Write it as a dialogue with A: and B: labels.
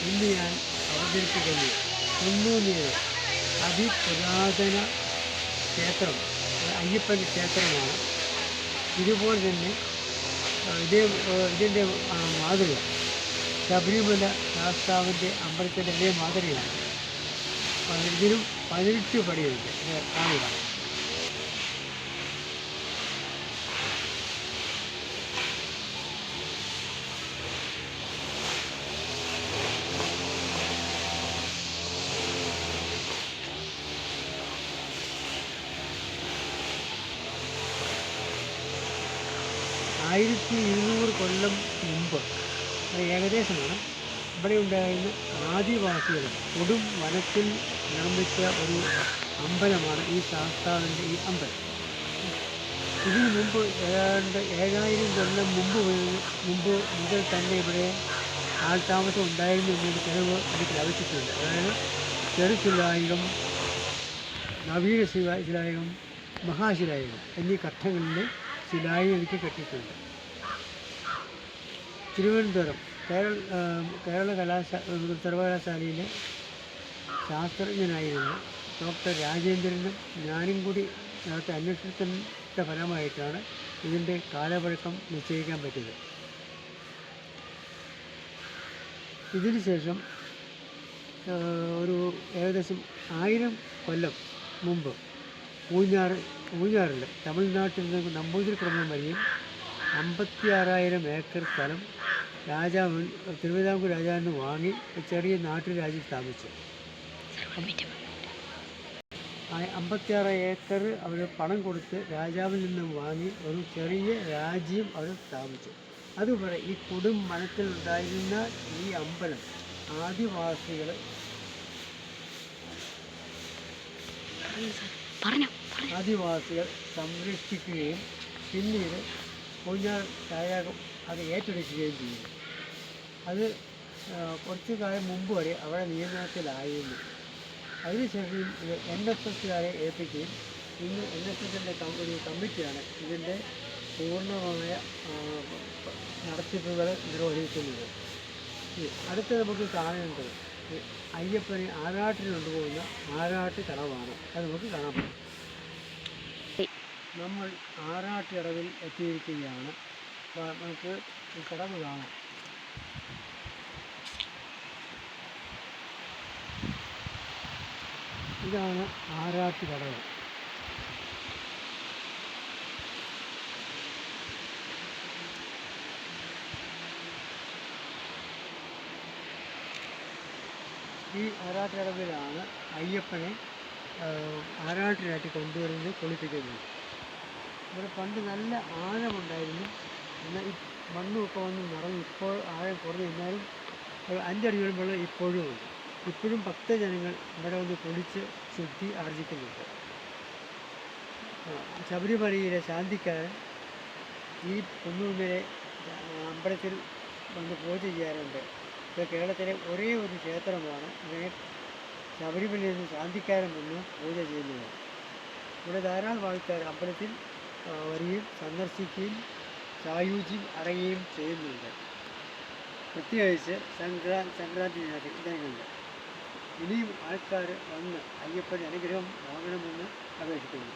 A: ഇന്ന് ഞാൻ അവതരിപ്പിക്കുന്നത് കുന്നൂന്നിലെ അതിപുരാതന ക്ഷേത്രം, അയ്യപ്പൻ ക്ഷേത്രമാണ്. ഇതുപോലെ തന്നെ ഇതിൻ്റെ മാതൃക ശബരിമല ശാസ്താവിൻ്റെ അമ്പലത്തിൻ്റെ അതേ മാതൃകയാണ്. ഇതിനും 18 പടിയുണ്ട്. കാണുക. 1200 കൊല്ലം മുമ്പ്, അത് ഏകദേശമാണ്, ഇവിടെ ഉണ്ടായിരുന്ന ആദിവാസികൾ കൊടും വനത്തിൽ നിർമ്മിച്ച ഒരു അമ്പലമാണ് ഈ ശാസ്താവിൻ്റെ ഈ അമ്പലം. ഇതിനു മുമ്പ് ഏതാണ്ട് 7000 കൊല്ലം മുമ്പ് മുതൽ തന്നെ ഇവിടെ ആൾതാമസം ഉണ്ടായിരുന്നു എന്നൊരു തെളിവ് എനിക്ക് ലഭിച്ചിട്ടുണ്ട്. അതായത് ചെറുശിലായുഗം, നവീന ശിലായുഗം, മഹാശിലായുഗം എന്നീ ഘട്ടങ്ങളിൽ ശിലായുഗം എനിക്ക് കിട്ടിയിട്ടുണ്ട്. തിരുവനന്തപുരം കേരള സർവകലാശാലയിലെ ശാസ്ത്രജ്ഞനായിരുന്ന ഡോക്ടർ രാജേന്ദ്രനും ഞാനും കൂടി നടത്തിയ അന്വേഷണത്തിൻ്റെ ഫലമായിട്ടാണ് ഇതിൻ്റെ കാലപഴക്കം നിശ്ചയിക്കാൻ പറ്റിയത്. ഇതിനുശേഷം ഒരു ഏകദേശം 1000 കൊല്ലം മുമ്പ് ഊഞ്ഞാറിൽ തമിഴ്നാട്ടിൽ നിന്ന് നമ്പൂതിരി ക്രമം വഴിയും 56,000 ഏക്കർ സ്ഥലം തിരുവിതാംകൂർ രാജാവിന് വാങ്ങി ചെറിയ നാട്ടുരാജ്യം സ്ഥാപിച്ചു. 56 ഏക്കർ അവർ പണം കൊടുത്ത് രാജാവിൽ നിന്നും വാങ്ങി ഒരു ചെറിയ രാജ്യം അവർ സ്ഥാപിച്ചു. അതുപോലെ ഈ കൊടും വനത്തിൽ ഉണ്ടായിരുന്ന ഈ അമ്പലം ആദിവാസികൾ സംരക്ഷിക്കുകയും പിന്നീട് ഊഞ്ഞാർ രാജാവ് അത് ഏറ്റെടുക്കുകയും ചെയ്തു. അത് കുറച്ചു കാലം മുമ്പ് വരെ അവിടെ നിയന്ത്രണത്തിലായിരുന്നു. അതിനുശേഷം ഇത് NSSകാരെ ഏൽപ്പിക്കുകയും ഇന്ന് NSSൻ്റെ ഒരു കമ്മിറ്റിയാണ് ഇതിൻ്റെ പൂർണ്ണമായ നടത്തിപ്പുകൾ നിർവഹിക്കുന്നത്. അടുത്ത് നമുക്ക് കാണേണ്ടത് അയ്യപ്പനെ ആറാട്ടിന് കൊണ്ടുപോകുന്ന ആറാട്ട് കടവാണ്. അത് നമുക്ക് കാണാൻ പറ്റും. നമ്മൾ ആറാട്ടിടവിൽ എത്തിയിരിക്കുകയാണ്. നമുക്ക് ഈ കടവ് കാണാം. ഇതാണ് ആറാട്ട് കടവ്. ഈ ആറാട്ടുകടവിലാണ് അയ്യപ്പനെ ആറാട്ടിനായിട്ട് കൊണ്ടുവരുന്നത്, കുളിപ്പിക്കുന്നത്. ഇവിടെ പണ്ട് നല്ല ആഴമുണ്ടായിരുന്നു. എന്നാൽ ഈ മണ്ണുമൊക്കെ വന്ന് നിറഞ്ഞു. ഇപ്പോൾ ആഴം കുറഞ്ഞു. എന്നാലും 5 അടിയോളം വെള്ളം ഇപ്പോഴും ഉണ്ട്. ഇപ്പോഴും ഭക്തജനങ്ങൾ ഇവിടെ വന്ന് കുളിച്ച് ശുദ്ധി ആർജിക്കുന്നുണ്ട്. ശബരിമലയിലെ ശാന്തിക്കാരൻ ഈ കുന്നൂന്നിലെ അമ്പലത്തിൽ വന്ന് പൂജ ചെയ്യാറുണ്ട്. ഇത് കേരളത്തിലെ ഒരേ ഒരു ക്ഷേത്രമാണ് ഇതിനെ ശബരിമലയിൽ നിന്ന് ശാന്തിക്കാരൻ വന്ന് പൂജ ചെയ്യുന്നത്. ഇവിടെ ധാരാളം ആൾക്കാർ അമ്പലത്തിൽ വരികയും സന്ദർശിക്കുകയും സായൂജ്യം അടയുകയും ചെയ്യുന്നുണ്ട്. പ്രത്യേകിച്ച് സംക്രാന്തി ദിനങ്ങളിൽ ഇനിയും ആൾക്കാർ വന്ന് അയ്യപ്പൻ്റെ അനുഗ്രഹം വാങ്ങണമെന്ന് അപേക്ഷിക്കുന്നു.